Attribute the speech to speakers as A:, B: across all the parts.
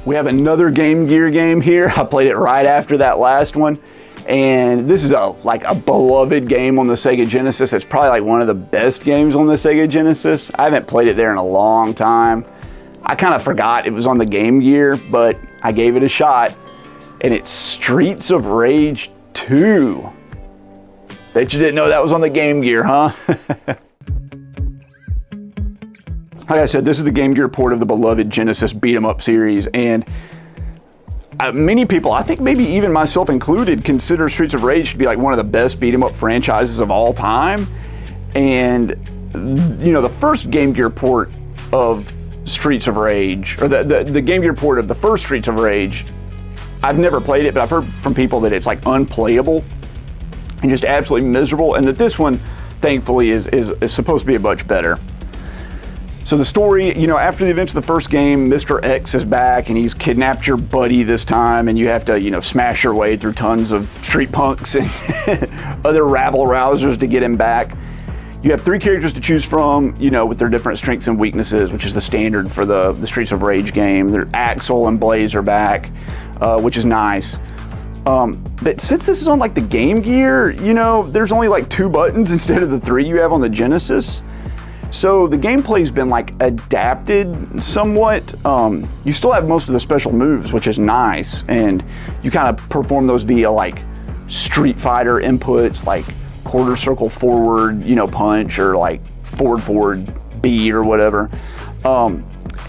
A: We have another Game Gear game here. I played it right after that last one. And this is like a beloved game on the Sega Genesis. It's probably like one of the best games on the Sega Genesis. I haven't played it there in a long time. I kind of forgot it was on the Game Gear, but I gave it a shot. And it's Streets of Rage 2. Bet you didn't know that was on the Game Gear, huh? Like I said, this is the Game Gear port of the beloved Genesis beat 'em up series, and many people, I think maybe even myself included, consider Streets of Rage to be like one of the best beat 'em up franchises of all time. And you know, the first Game Gear port of Streets of Rage, or the Game Gear port of the first Streets of Rage, I've never played it, but I've heard from people that it's like unplayable and just absolutely miserable, and that this one, thankfully, is supposed to be a much better. So the story, you know, after the events of the first game, Mr. X is back and he's kidnapped your buddy this time, and you have to, you know, smash your way through tons of street punks and other rabble-rousers to get him back. You have 3 characters to choose from, you know, with their different strengths and weaknesses, which is the standard for the Streets of Rage game. Axel and Blaze are back, which is nice. But since this is on like the Game Gear, you know, there's only like 2 buttons instead of the 3 you have on the Genesis. So the gameplay's been like adapted somewhat. You still have most of the special moves, which is nice, and you kind of perform those via like Street Fighter inputs, like quarter circle forward, you know, punch, or like forward B or whatever.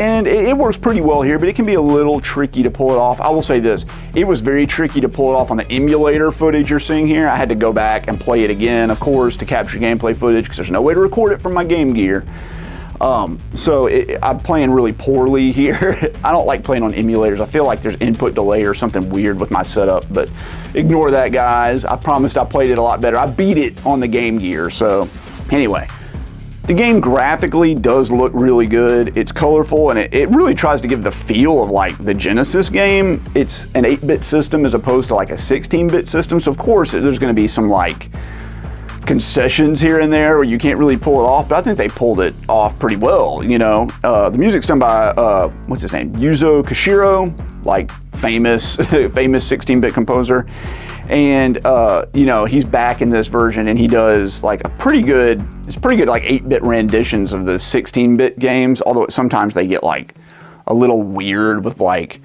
A: And it works pretty well here, but it can be a little tricky to pull it off. I will say this, it was very tricky to pull it off on the emulator footage you're seeing here. I had to go back and play it again, of course, to capture gameplay footage, because there's no way to record it from my Game Gear. So I'm playing really poorly here. I don't like playing on emulators. I feel like there's input delay or something weird with my setup, but ignore that, guys. I promised I played it a lot better. I beat it on the Game Gear, so anyway. The game graphically does look really good. It's colorful, and it really tries to give the feel of like the Genesis game. It's an 8-bit system as opposed to like a 16-bit system, so of course there's going to be some like concessions here and there where you can't really pull it off, but I think they pulled it off pretty well, you know. The music's done by, what's his name? Yuzo Koshiro, like famous 16-bit composer. And, you know, he's back in this version, and he does like it's pretty good like 8-bit renditions of the 16-bit games, although sometimes they get like a little weird with like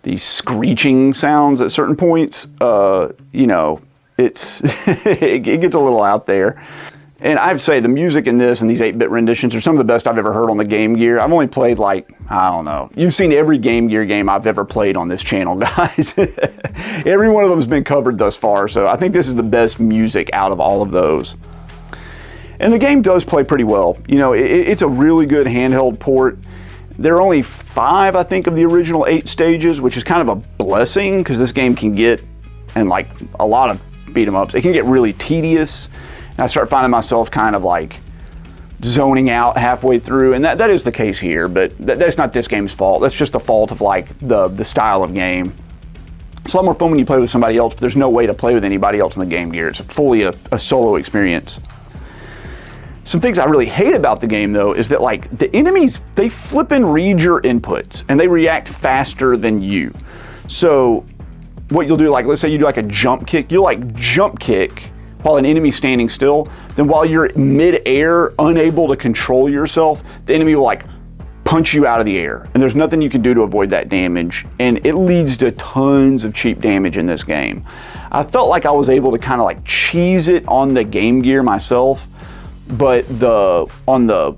A: these screeching sounds at certain points. You know, it gets a little out there. And I have to say, the music in this and these 8-bit renditions are some of the best I've ever heard on the Game Gear. I've only played like, I don't know. You've seen every Game Gear game I've ever played on this channel, guys. Every one of them has been covered thus far, so I think this is the best music out of all of those. And the game does play pretty well. You know, it's a really good handheld port. There are only 5, I think, of the original 8 stages, which is kind of a blessing, because this game can get, and like a lot of beat 'em ups, it can get really tedious. And I start finding myself kind of like zoning out halfway through, and that is the case here, but that's not this game's fault. That's just the fault of like the style of game. It's a lot more fun when you play with somebody else, but there's no way to play with anybody else in the Game Gear. It's fully a solo experience. Some things I really hate about the game, though, is that like the enemies, they flip and read your inputs, and they react faster than you. So what you'll do, like let's say you do like a jump kick, you'll like jump kick while an enemy's standing still, then while you're mid-air, unable to control yourself, the enemy will like punch you out of the air, and there's nothing you can do to avoid that damage, and it leads to tons of cheap damage in this game. I felt like I was able to kind of like cheese it on the Game Gear myself, but on the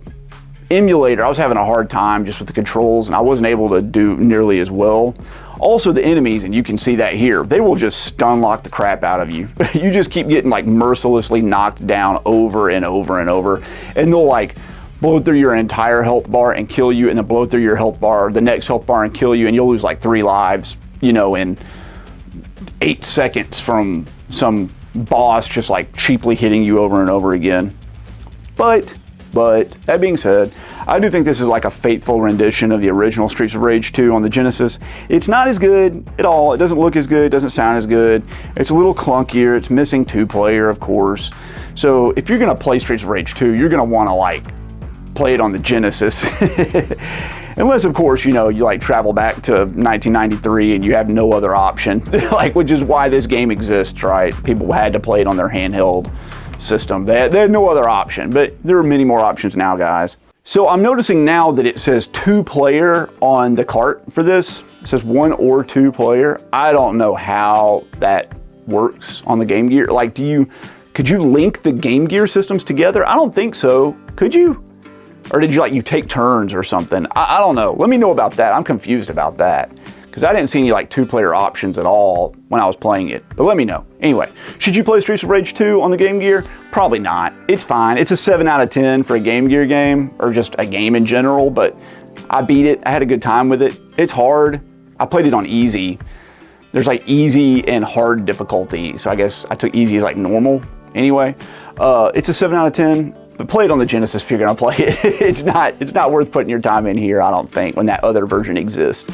A: emulator, I was having a hard time just with the controls, and I wasn't able to do nearly as well. Also, the enemies, and you can see that here, they will just stun lock the crap out of you. You just keep getting like mercilessly knocked down over and over and over, and they'll like blow through your entire health bar and kill you, and then blow through your health bar, the next health bar, and kill you, and you'll lose like 3 lives, you know, in 8 seconds from some boss just like cheaply hitting you over and over again. But that being said, I do think this is like a faithful rendition of the original Streets of Rage 2 on the Genesis. It's not as good at all. It doesn't look as good, it doesn't sound as good. It's a little clunkier, it's missing 2-player, of course. So if you're gonna play Streets of Rage 2, you're gonna wanna like play it on the Genesis. Unless, of course, you know, you like travel back to 1993 and you have no other option, like, which is why this game exists, right? People had to play it on their handheld system. They had no other option, but there are many more options now, guys. So I'm noticing now that it says 2-player on the cart for this. It says 1 or 2-player. I don't know how that works on the Game Gear. Like, could you link the Game Gear systems together? I don't think so. Could you? Or did you take turns or something? I don't know. Let me know about that. I'm confused about that because I didn't see any 2-player options at all when I was playing it. But let me know. Anyway, should you play Streets of Rage 2 on the Game Gear? Probably not. It's fine. It's a 7 out of 10 for a Game Gear game, or just a game in general, but I beat it. I had a good time with it. It's hard. I played it on easy. There's easy and hard difficulty, so I guess I took easy as normal. Anyway, it's a 7 out of 10. But play it on the Genesis if you're gonna play it. It's not worth putting your time in here, I don't think, when that other version exists.